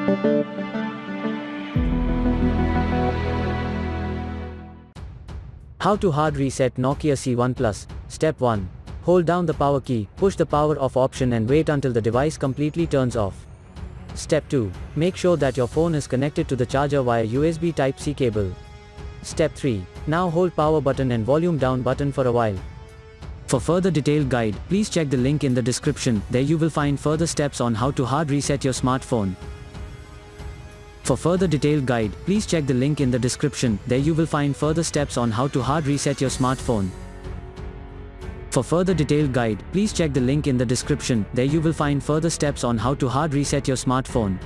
How to hard reset Nokia C1 Plus. Step 1. Hold down the power key, push the power off option and wait until the device completely turns off. Step 2. Make sure that your phone is connected to the charger via USB Type-C cable. Step 3. Now hold power button and volume down button for a while. For further detailed guide, please check the link in the description. There you will find further steps on how to hard reset your smartphone. For further detailed guide, please check the link in the description. There you will find further steps on how to hard reset your smartphone. For further detailed guide, please check the link in the description. There you will find further steps on how to hard reset your smartphone.